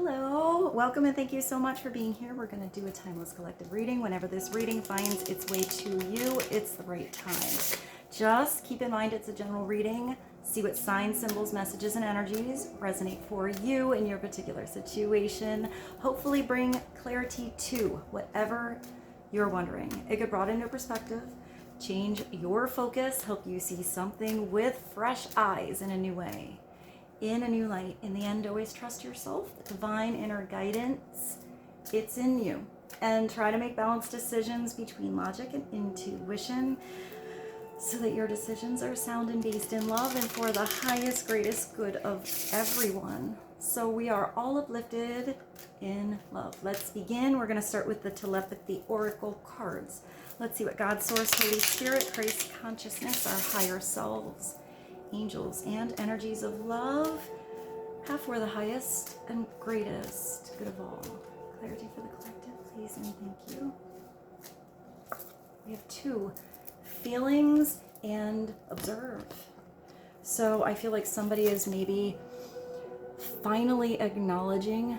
Hello, welcome and thank you so much for being here. We're going to do a timeless collective reading. Whenever this reading finds its way to you, it's the right time. Just keep in mind it's a general reading. See what signs, symbols, messages, and energies resonate for you in your particular situation. Hopefully bring clarity to whatever you're wondering. It could broaden your perspective, change your focus, help you see something with fresh eyes in a new way, in a new light. In the end, always trust yourself, the divine inner guidance. It's in you. And try to make balanced decisions between logic and intuition so that your decisions are sound and based in love and for the highest, greatest good of everyone. So we are all uplifted in love. Let's begin. We're going to start with the telepathy oracle cards. Let's see what God, Source, Holy Spirit, Christ consciousness, our higher selves, angels, and energies of love have for the highest and greatest good of all. Clarity for the collective, please, and thank you. We have two, feelings and observe. So I feel like somebody is maybe finally acknowledging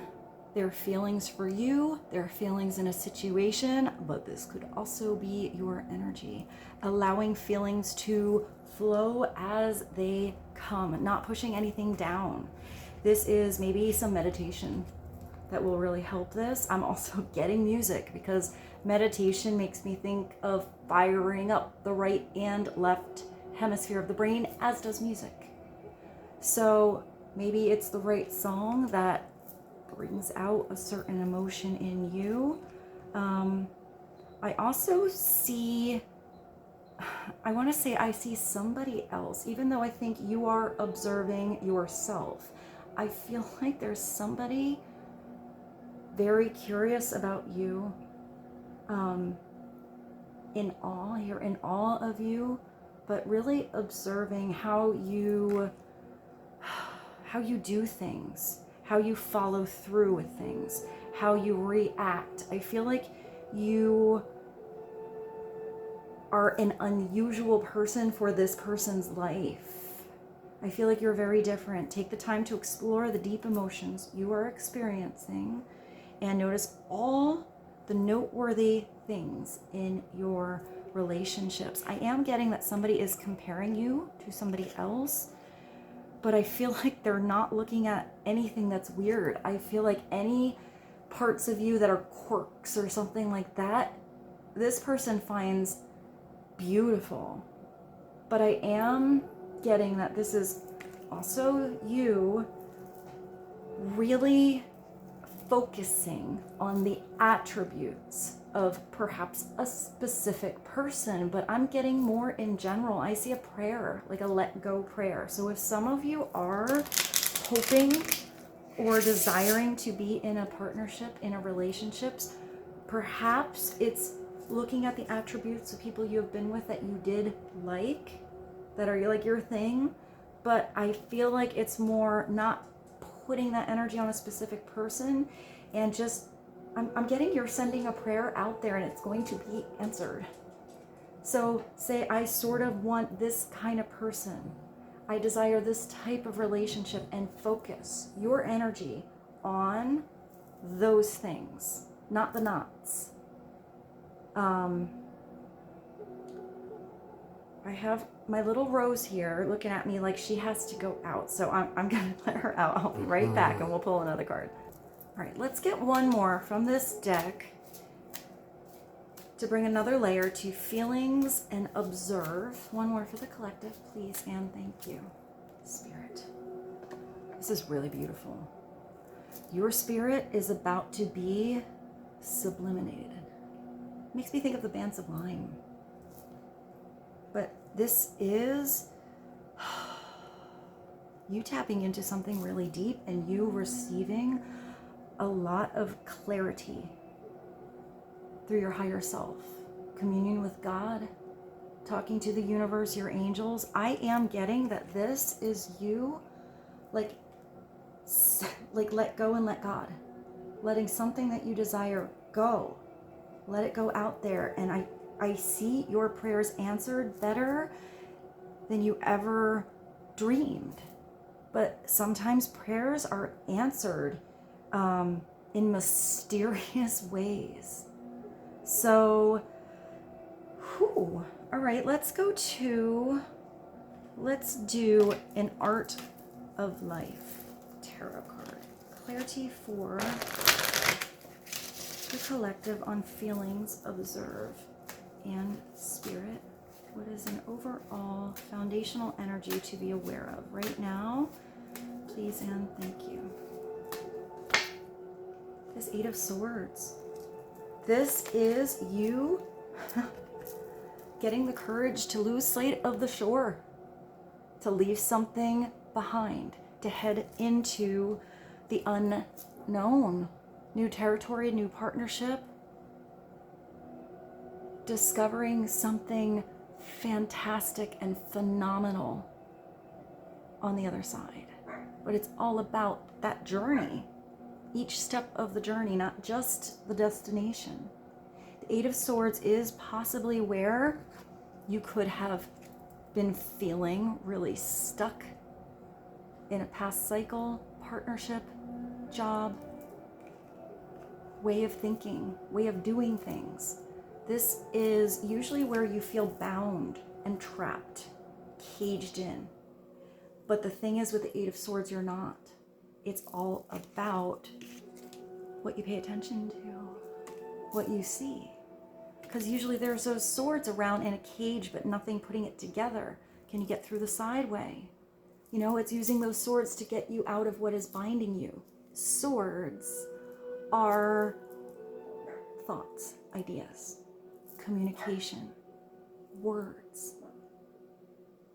their feelings for you, their feelings in a situation, but this could also be your energy. Allowing feelings to flow as they come, not pushing anything down. This is maybe some meditation that will really help this. I'm also getting music because meditation makes me think of firing up the right and left hemisphere of the brain, as does music. So maybe it's the right song that brings out a certain emotion in you. I also see, I want to say I see somebody else, even though I think you are observing yourself. I feel like there's somebody very curious about you, in awe, you're in awe of you, but really observing how you do things, how you follow through with things, how you react. I feel like you are an unusual person for this person's life. I feel like you're very different. Take the time to explore the deep emotions you are experiencing and notice all the noteworthy things in your relationships. I am getting that somebody is comparing you to somebody else, but I feel like they're not looking at anything that's weird. I feel like any parts of you that are quirks or something like that, this person finds beautiful. But I am getting that this is also you really focusing on the attributes of perhaps a specific person, but I'm getting more in general. I see a prayer, like a let go prayer. So if some of you are hoping or desiring to be in a partnership, in a relationships, perhaps it's looking at the attributes of people you have been with that you did like, that are like your thing, but I feel like it's more not putting that energy on a specific person and just I'm getting you're sending a prayer out there and it's going to be answered. So say, I sort of want this kind of person. I desire this type of relationship, and focus your energy on those things, not the knots. I have my little Rose here looking at me like she has to go out. So I'm going to let her out. I'll be right back and we'll pull another card. All right, let's get one more from this deck to bring another layer to feelings and observe. One more for the collective, please, and thank you. Spirit. This is really beautiful. Your spirit is about to be subliminated. Makes me think of the band Sublime. But this is you tapping into something really deep and you receiving a lot of clarity through your higher self, communion with God, talking to the universe, your angels. I am getting that this is you, like let go and let God, letting something that you desire go, let it go out there. And I see your prayers answered better than you ever dreamed. But sometimes prayers are answered in mysterious ways. So, whew, all right, let's do an Art of Life tarot card. Clarity for the collective on feelings, observe, and spirit. What is an overall foundational energy to be aware of right now? Please and thank you. This Eight of Swords. This is you getting the courage to lose sight of the shore, to leave something behind, to head into the unknown. New territory, new partnership, discovering something fantastic and phenomenal on the other side. But it's all about that journey, each step of the journey, not just the destination. The Eight of Swords is possibly where you could have been feeling really stuck in a past cycle, partnership, job, way of thinking, way of doing things. This is usually where you feel bound and trapped, caged in. But the thing is, with the Eight of Swords, you're not. It's all about what you pay attention to, what you see. Because usually there's those swords around in a cage, but nothing putting it together. Can you get through the sideway? You know, it's using those swords to get you out of what is binding you. Swords are thoughts, ideas, communication, words.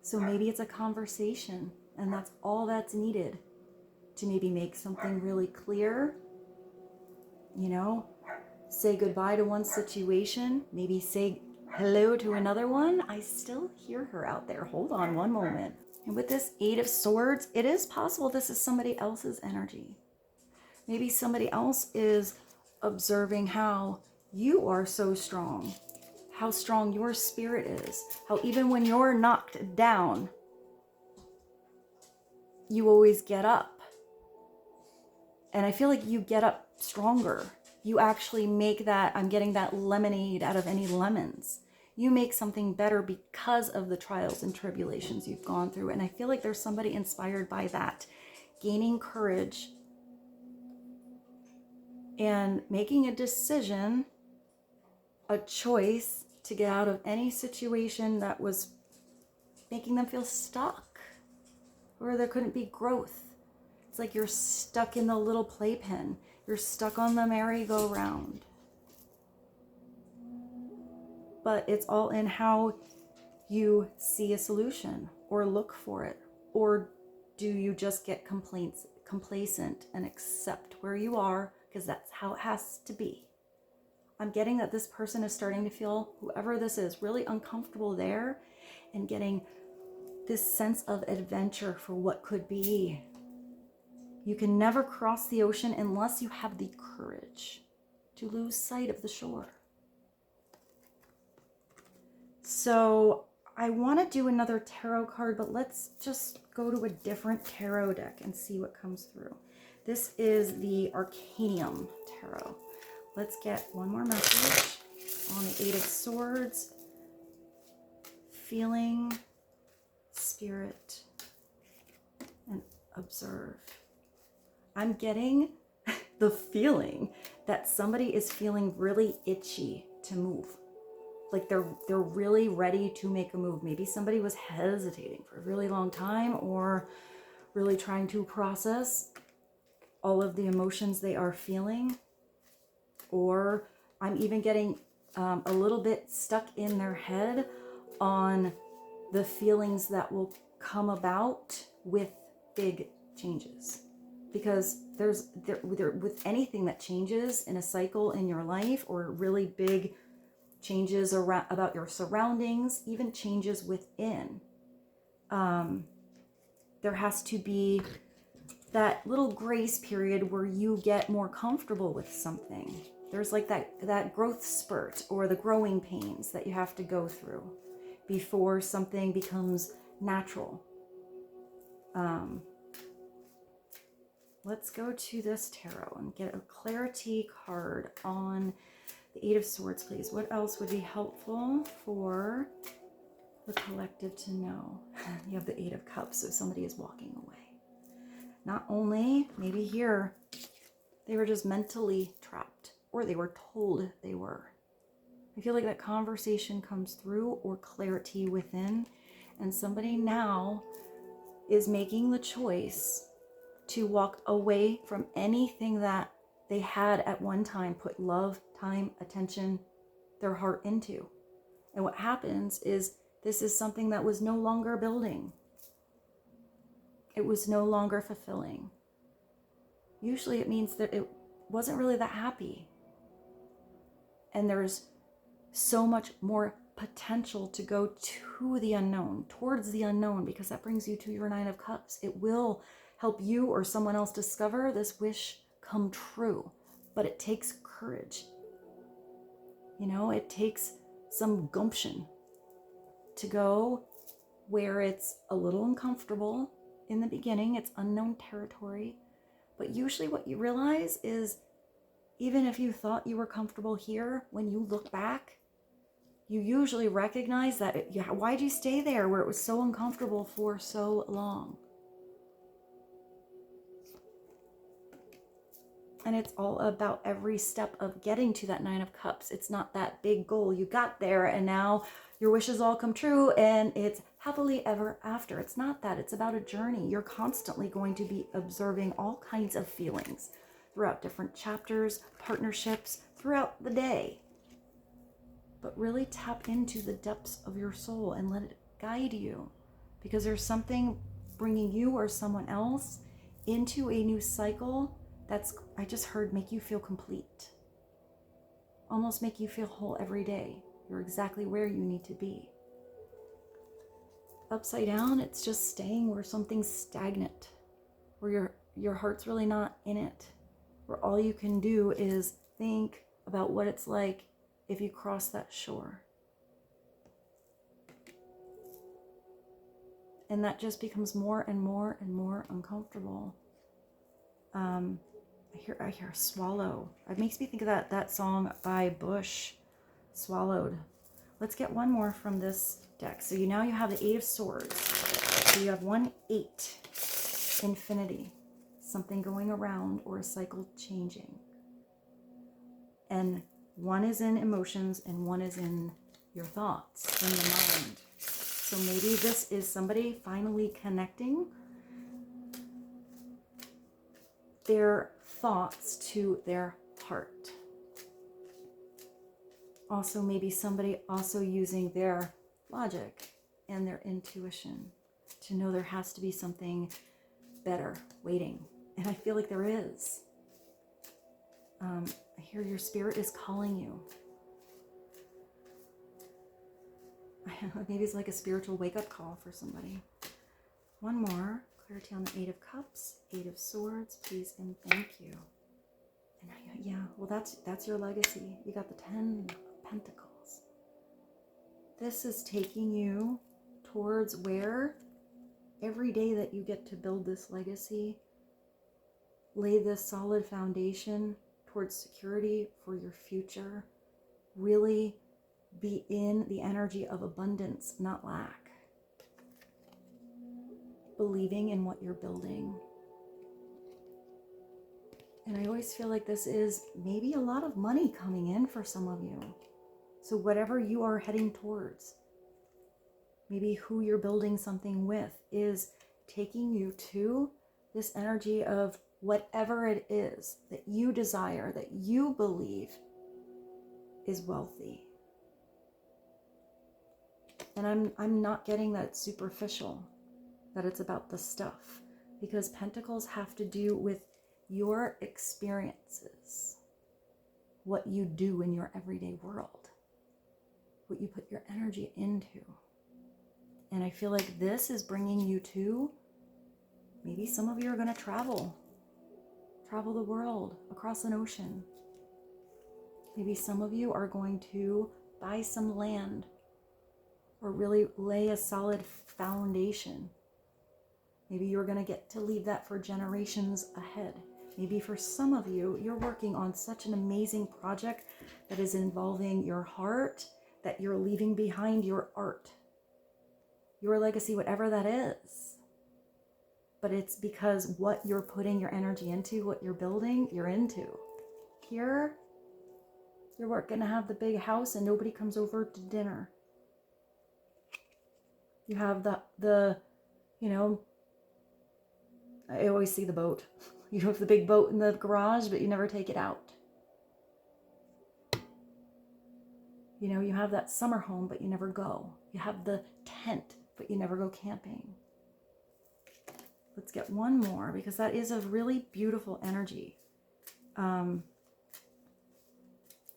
So maybe it's a conversation, and that's all that's needed to maybe make something really clear. You know, say goodbye to one situation, maybe say hello to another one. I still hear her out there. Hold on one moment. And with this Eight of Swords, it is possible this is somebody else's energy. Maybe somebody else is observing how you are so strong, how strong your spirit is, how even when you're knocked down, you always get up. And I feel like you get up stronger. You actually make that, I'm getting that lemonade out of any lemons. You make something better because of the trials and tribulations you've gone through. And I feel like there's somebody inspired by that, gaining courage and making a decision, a choice to get out of any situation that was making them feel stuck, or there couldn't be growth. It's like you're stuck in the little playpen. You're stuck on the merry-go-round. But it's all in how you see a solution or look for it. Or do you just get complacent and accept where you are, because that's how it has to be. I'm getting that this person is starting to feel, whoever this is, really uncomfortable there, and getting this sense of adventure for what could be. You can never cross the ocean unless you have the courage to lose sight of the shore. So I want to do another tarot card, but let's just go to a different tarot deck and see what comes through. This is the Arcanium Tarot. Let's get one more message on the Eight of Swords. Feeling, spirit, and observe. I'm getting the feeling that somebody is feeling really itchy to move. Like they're really ready to make a move. Maybe somebody was hesitating for a really long time, or really trying to process all of the emotions they are feeling. Or I'm even getting a little bit stuck in their head on the feelings that will come about with big changes. Because there's with anything that changes in a cycle in your life, or really big changes around about your surroundings, even changes within, there has to be that little grace period where you get more comfortable with something. There's like that growth spurt, or the growing pains that you have to go through before something becomes natural. let's go to this tarot and get a clarity card on the Eight of Swords, please. What else would be helpful for the collective to know? You have the Eight of Cups, so somebody is walking away. Not only, maybe here, they were just mentally trapped, or they were told they were. I feel like that conversation comes through, or clarity within, and somebody now is making the choice to walk away from anything that they had at one time put love, time, attention, their heart into. And what happens is this is something that was no longer building. It was no longer fulfilling. Usually it means that it wasn't really that happy. And there's so much more potential to go to the unknown, towards the unknown, because that brings you to your Nine of Cups. It will help you or someone else discover this wish come true, but it takes courage. You know, it takes some gumption to go where it's a little uncomfortable in the beginning. It's unknown territory, but usually what you realize is even if you thought you were comfortable here, when you look back, you usually recognize that, why'd you stay there where it was so uncomfortable for so long? And it's all about every step of getting to that Nine of Cups. It's not that big goal. You got there and now your wishes all come true and it's happily ever after. It's not that. It's about a journey. You're constantly going to be observing all kinds of feelings throughout different chapters, partnerships, throughout the day. But really tap into the depths of your soul and let it guide you, because there's something bringing you or someone else into a new cycle that's, I just heard, make you feel complete. Almost make you feel whole every day. You're exactly where you need to be. Upside down, it's just staying where something's stagnant, where your heart's really not in it, where all you can do is think about what it's like if you cross that shore. And that just becomes more and more and more uncomfortable. I hear a swallow. It makes me think of that song by Bush, Swallowed. Let's get one more from this deck. So now you have the Eight of Swords. So you have 1, 8, infinity, something going around or a cycle changing. And 1 is in emotions and 1 is in your thoughts, in your mind. So maybe this is somebody finally connecting their thoughts to their heart. Also, maybe somebody also using their logic and their intuition to know there has to be something better waiting. And I feel like there is. I hear your spirit is calling you. Maybe it's like a spiritual wake-up call for somebody. One more. Clarity on the Eight of Cups, Eight of Swords, please and thank you. And yeah, well that's your legacy. You got the 10 of Pentacles. This is taking you towards where every day that you get to build this legacy, lay this solid foundation towards security for your future, really be in the energy of abundance, not lack. Believing in what you're building. And I always feel like this is maybe a lot of money coming in for some of you. So whatever you are heading towards, maybe who you're building something with is taking you to this energy of whatever it is that you desire, that you believe is wealthy. And I'm not getting that it's superficial, that it's about the stuff, because Pentacles have to do with your experiences, what you do in your everyday world, what you put your energy into. And I feel like this is bringing you to, maybe some of you are going to travel the world, across an ocean. Maybe some of you are going to buy some land or really lay a solid foundation Maybe you're going to get to leave that for generations ahead. Maybe for some of you, you're working on such an amazing project that is involving your heart that you're leaving behind your art, your legacy, whatever that is. But it's because what you're putting your energy into, what you're building, you're into. Here, you're going to have the big house and nobody comes over to dinner. You have the you know, I always see the boat. You have the big boat in the garage, but you never take it out. You know, you have that summer home, but you never go. You have the tent, but you never go camping. Let's get one more, because that is a really beautiful energy.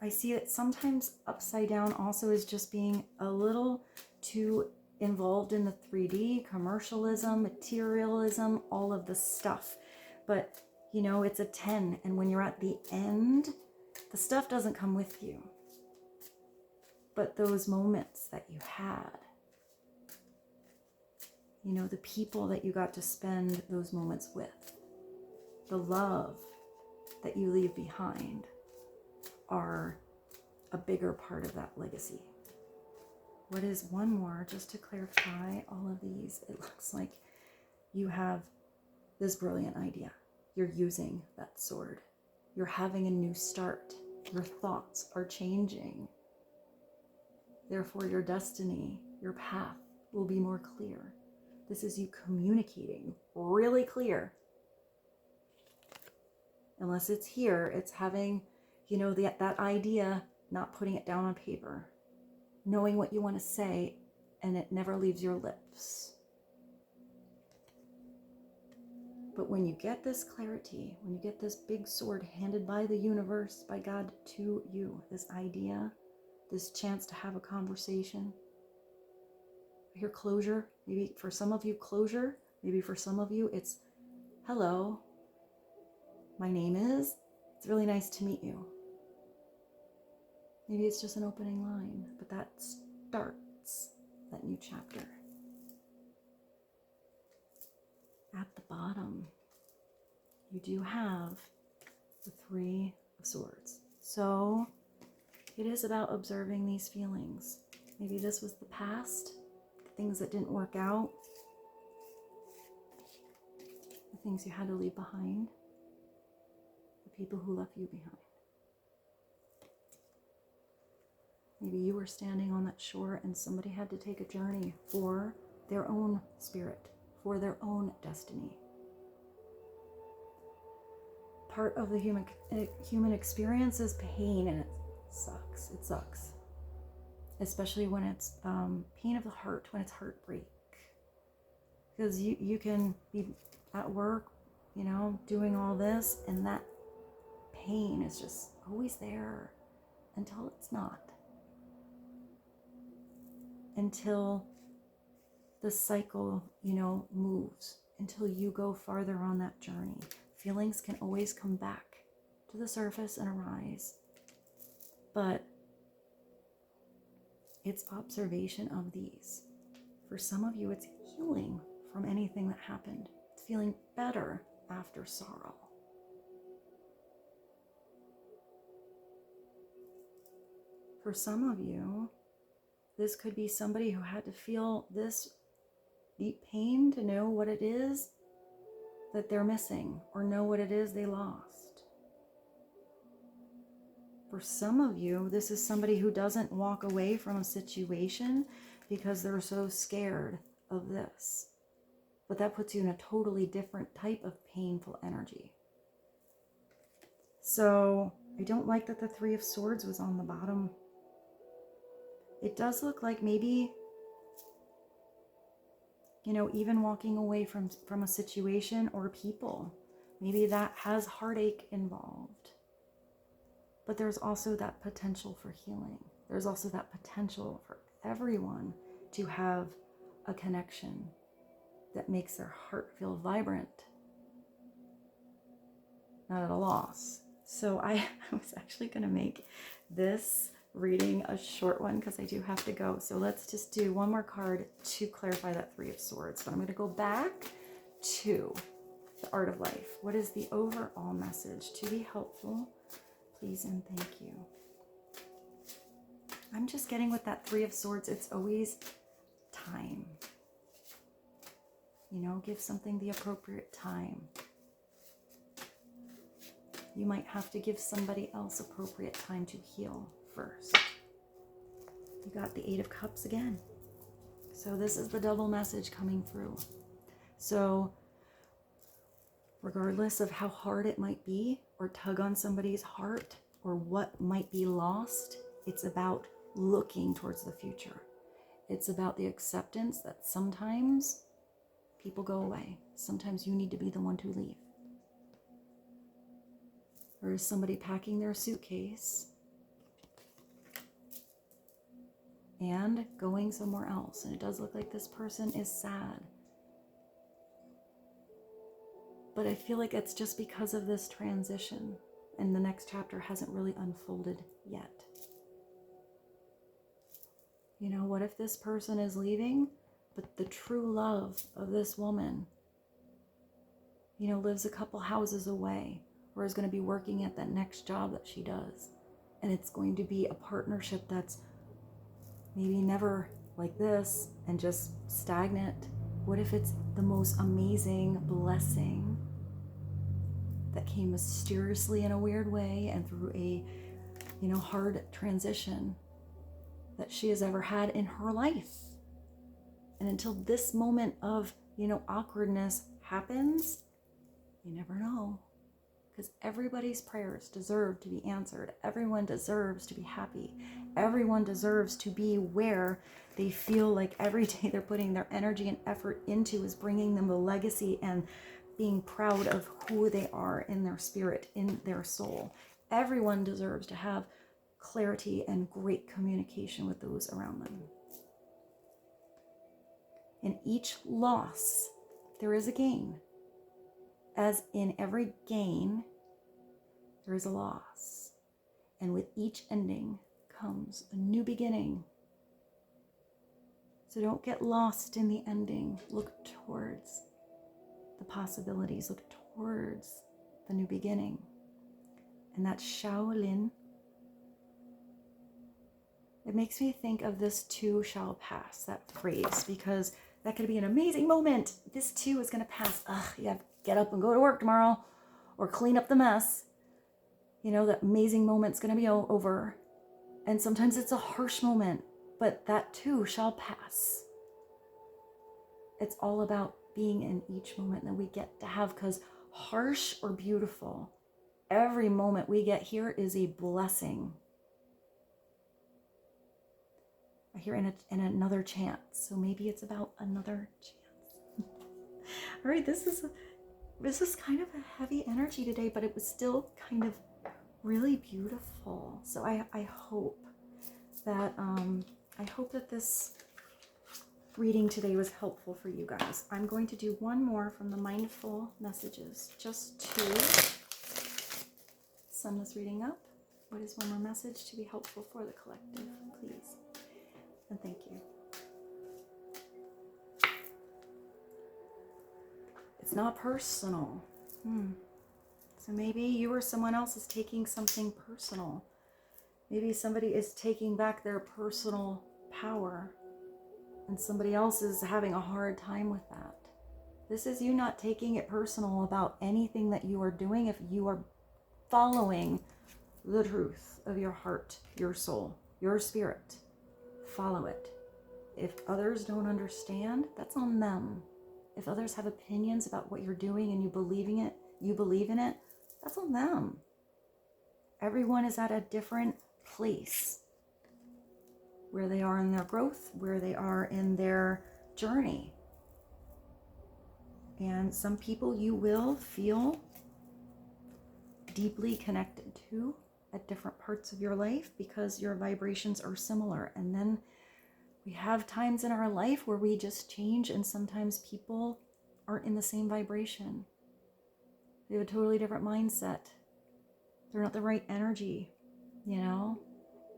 I see it sometimes upside down also as just being a little too involved in the 3D, commercialism, materialism, all of the stuff. But, you know, it's a 10. And when you're at the end, the stuff doesn't come with you. But those moments that you had, you know, the people that you got to spend those moments with, the love that you leave behind are a bigger part of that legacy. What is one more, just to clarify all of these? It looks like you have this brilliant idea. You're using that sword. You're having a new start. Your thoughts are changing. Therefore, your destiny, your path will be more clear. This is you communicating really clear. Unless it's here, it's having, you know, that idea, not putting it down on paper, knowing what you want to say, and it never leaves your lips. But when you get this clarity, when you get this big sword handed by the universe, by God to you, this idea, this chance to have a conversation, I hear closure. Maybe for some of you, closure. Maybe for some of you, it's, hello, my name is, it's really nice to meet you. Maybe it's just an opening line, but that starts that new chapter. At the bottom, you do have the 3 of Swords. So it is about observing these feelings. Maybe this was the past, the things that didn't work out, the things you had to leave behind, the people who left you behind. Maybe you were standing on that shore and somebody had to take a journey for their own spirit, for their own destiny. Part of the human experience is pain, and it sucks. It sucks. Especially when it's pain of the heart, when it's heartbreak. Because you can be at work, you know, doing all this, and that pain is just always there until it's not. Until the cycle, you know, moves, until you go farther on that journey. Feelings can always come back to the surface and arise. But it's observation of these. For some of you, it's healing from anything that happened. It's feeling better after sorrow. For some of you, this could be somebody who had to feel this deep pain to know what it is that they're missing, or know what it is they lost. For some of you, this is somebody who doesn't walk away from a situation because they're so scared of this. But that puts you in a totally different type of painful energy. So I don't like that the 3 of Swords was on the bottom. It does look like maybe, you know, even walking away from a situation or people, maybe that has heartache involved. But there's also that potential for healing. There's also that potential for everyone to have a connection that makes their heart feel vibrant, not at a loss. So I was actually going to make this reading a short one because I do have to go. So let's just do one more card to clarify that 3 of Swords. So I'm going to go back 2, the art of life. What is the overall message? To be helpful, please and thank you. I'm just getting with that 3 of Swords, it's always time. You know, give something the appropriate time. You might have to give somebody else appropriate time to heal first. You got the 8 of Cups again. So this is the double message coming through. So regardless of how hard it might be, or tug on somebody's heart, or what might be lost, it's about looking towards the future. It's about the acceptance that sometimes people go away. Sometimes you need to be the one to leave. Or is somebody packing their suitcase and going somewhere else? And it does look like this person is sad. But I feel like it's just because of this transition, and the next chapter hasn't really unfolded yet. You know, what if this person is leaving, but the true love of this woman, you know, lives a couple houses away, or is going to be working at that next job that she does. And it's going to be a partnership that's maybe never like this and just stagnant. What if it's the most amazing blessing that came mysteriously in a weird way and through a, you know, hard transition that she has ever had in her life? And until this moment of, you know, awkwardness happens, you never know. Because everybody's prayers deserve to be answered. Everyone deserves to be happy. Everyone deserves to be where they feel like every day they're putting their energy and effort into is bringing them a legacy and being proud of who they are in their spirit, in their soul. Everyone deserves to have clarity and great communication with those around them. In each loss, there is a gain. As in every gain, there is a loss. And with each ending comes a new beginning. So don't get lost in the ending. Look towards the possibilities. Look towards the new beginning. And that Shaolin, it makes me think of this too shall pass, that phrase, because that could be an amazing moment. This too is going to pass. Ugh, you have to get up and go to work tomorrow or clean up the mess. You know, that amazing moment's going to be over. And sometimes it's a harsh moment, but that too shall pass. It's all about being in each moment that we get to have, because harsh or beautiful, every moment we get here is a blessing. I hear in another chance, so maybe it's about another chance. All right, this is kind of a heavy energy today, but it was still kind of really beautiful. So I hope that this reading today was helpful for you guys. I'm going to do one more from the mindful messages, just to sum this reading up. What is one more message to be helpful for the collective, please? And thank you. It's not personal. So maybe you or someone else is taking something personal. Maybe somebody is taking back their personal power, and somebody else is having a hard time with that. This is you not taking it personal about anything that you are doing if you are following the truth of your heart, your soul, your spirit. Follow it. If others don't understand, that's on them. If others have opinions about what you're doing and you believe in it, that's on them. Everyone is at a different place where they are in their growth, where they are in their journey. And some people you will feel deeply connected to at different parts of your life because your vibrations are similar. And then we have times in our life where we just change, and sometimes people aren't in the same vibration. They have a totally different mindset. They're not the right energy, you know?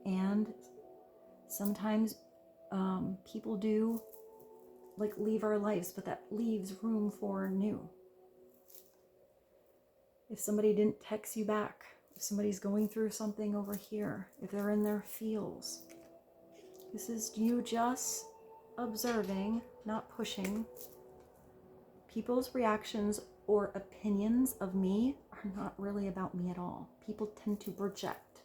And sometimes people do like leave our lives, but that leaves room for new. If somebody didn't text you back, if somebody's going through something over here, if they're in their feels, this is you just observing, not pushing. People's reactions or opinions of me are not really about me at all. People tend to project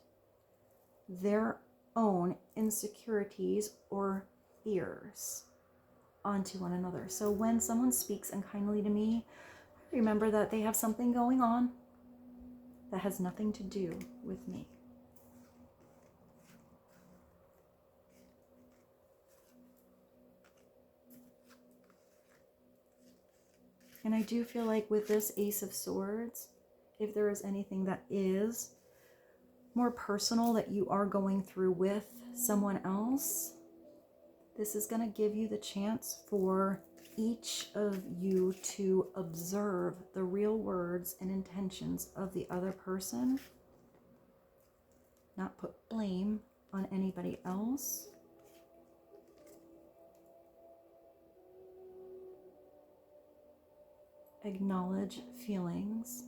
their own insecurities or fears onto one another. So when someone speaks unkindly to me, remember that they have something going on that has nothing to do with me. And I do feel like with this Ace of Swords, if there is anything that is more personal that you are going through with someone else, this is going to give you the chance for each of you to observe the real words and intentions of the other person, not put blame on anybody else. Acknowledge feelings,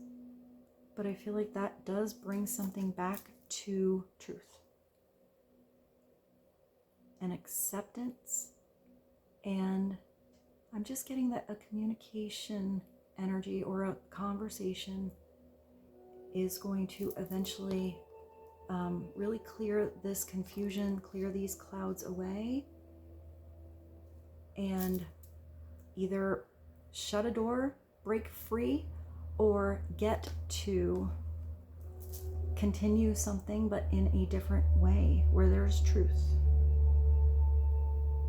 but I feel like that does bring something back to truth and acceptance. And I'm just getting that a communication energy or a conversation is going to eventually really clear this confusion, clear these clouds away, and either shut a door, break free, or get to continue something but in a different way where there's truth.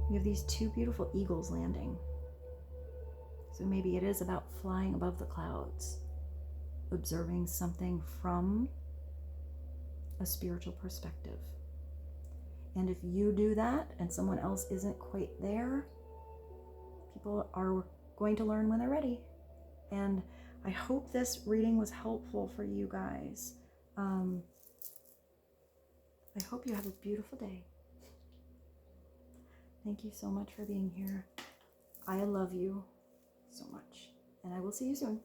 We have these two beautiful eagles landing. So maybe it is about flying above the clouds, observing something from a spiritual perspective. And if you do that and someone else isn't quite there, people are going to learn when they're ready. And I hope this reading was helpful for you guys. I hope you have a beautiful day. Thank you so much for being here. I love you so much, and I will see you soon.